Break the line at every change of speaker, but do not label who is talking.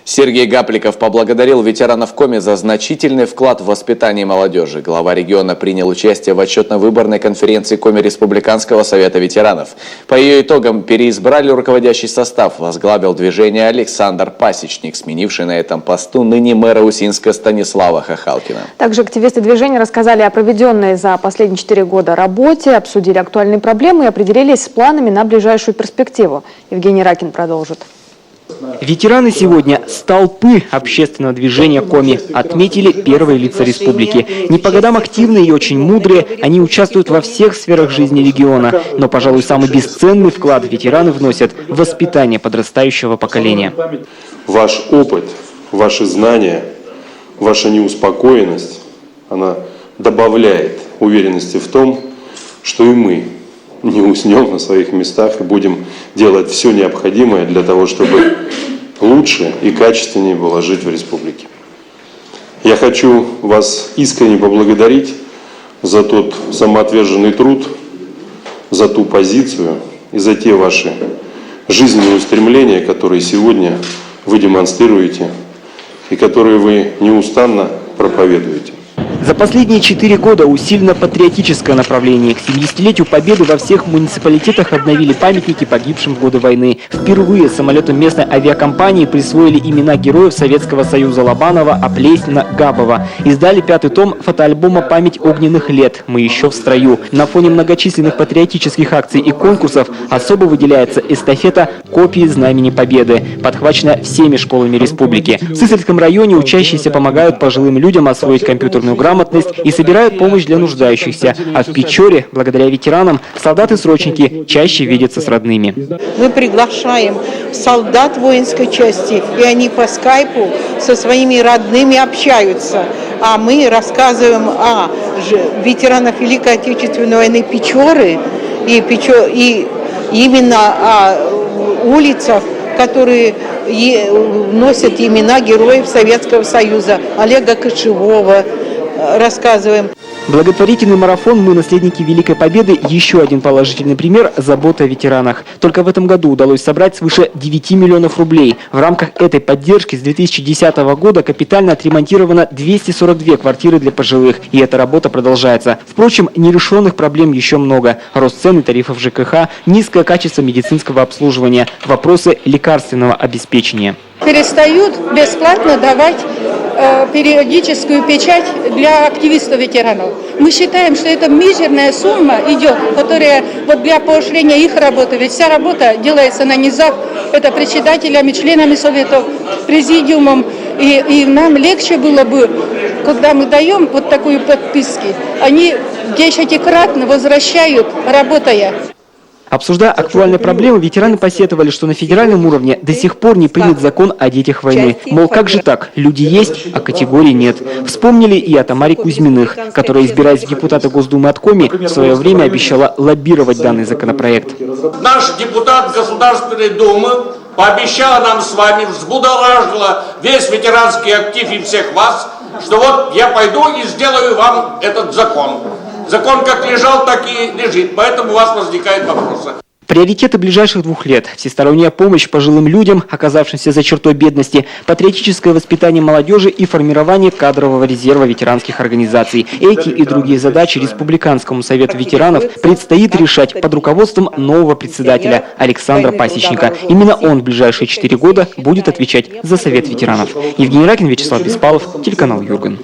Сергей Гапликов поблагодарил ветеранов Коми за значительный вклад в воспитание молодежи. Глава региона принял участие в отчетно-выборной конференции Коми Республиканского совета ветеранов. По ее итогам переизбрали руководящий состав. Возглавил движение Александр Пасечник, сменивший на этом посту ныне мэра Усинска Станислава Хахалкина.
Также активисты движения рассказали о проведенной за последние 4 года работе, обсудили актуальные проблемы и определились с планами на ближайшую перспективу. Евгений Ракин продолжит.
Ветераны сегодня – столпы общественного движения Коми, отметили первые лица республики. Не по годам активные и очень мудрые, они участвуют во всех сферах жизни региона. Но, пожалуй, самый бесценный вклад ветераны вносят в воспитание подрастающего поколения.
Ваш опыт, ваши знания, ваша неуспокоенность, она добавляет уверенности в том, что и мы не уснем на своих местах и будем делать все необходимое для того, чтобы лучше и качественнее было жить в республике. Я хочу вас искренне поблагодарить за тот самоотверженный труд, за ту позицию и за те ваши жизненные устремления, которые сегодня вы демонстрируете и которые вы неустанно проповедуете.
За последние 4 года усилено патриотическое направление. К 70-летию Победы во всех муниципалитетах обновили памятники погибшим в годы войны. Впервые самолетам местной авиакомпании присвоили имена героев Советского Союза Лобанова, Оплеснина, Габова. Издали 5-й том фотоальбома «Память огненных лет. Мы еще в строю». На фоне многочисленных патриотических акций и конкурсов особо выделяется эстафета «Копии Знамени Победы», подхваченная всеми школами республики. В Сысольском районе учащиеся помогают пожилым людям освоить компьютерную грамотность и собирают помощь для нуждающихся. А в Печоре, благодаря ветеранам, солдаты-срочники чаще видятся с родными.
Мы приглашаем солдат воинской части, и они по скайпу со своими родными общаются. А мы рассказываем о ветеранах Великой Отечественной войны Печоры и именно о улицах, которые носят имена героев Советского Союза, Олега Кошевого. Рассказываем.
Благотворительный марафон «Мы наследники Великой Победы» – еще один положительный пример заботы о ветеранах. Только в этом году удалось собрать свыше 9 миллионов рублей. В рамках этой поддержки с 2010 года капитально отремонтировано 242 квартиры для пожилых. И эта работа продолжается. Впрочем, нерешенных проблем еще много. Рост цен и тарифов ЖКХ, низкое качество медицинского обслуживания, вопросы лекарственного обеспечения.
Перестают бесплатно давать периодическую печать для активистов-ветеранов. Мы считаем, что это мизерная сумма идет, которая вот для поощрения их работы, ведь вся работа делается на низах, это председателями, членами советов, президиумом, и нам легче было бы, когда мы даем вот такую подписку, они десятикратно возвращают, работая.
Обсуждая актуальные проблемы, ветераны посетовали, что на федеральном уровне до сих пор не принят закон о детях войны. Мол, как же так? Люди есть, а категорий нет. Вспомнили и о Тамаре Кузьминых, которая, избираясь в депутаты Госдумы от Коми, в свое время обещала лоббировать данный законопроект.
Наш депутат Государственной Думы пообещала нам с вами, взбудоражила весь ветеранский актив и всех вас, что вот я пойду и сделаю вам этот закон. Закон как лежал, так и лежит, поэтому у вас возникают вопросы.
Приоритеты ближайших 2 лет – всесторонняя помощь пожилым людям, оказавшимся за чертой бедности, патриотическое воспитание молодежи и формирование кадрового резерва ветеранских организаций. Эти и другие задачи Республиканскому совету ветеранов предстоит решать под руководством нового председателя Александра Пасечника. Именно он в ближайшие 4 года будет отвечать за Совет ветеранов. Евгений Ракин, Вячеслав Беспалов, телеканал Юрган.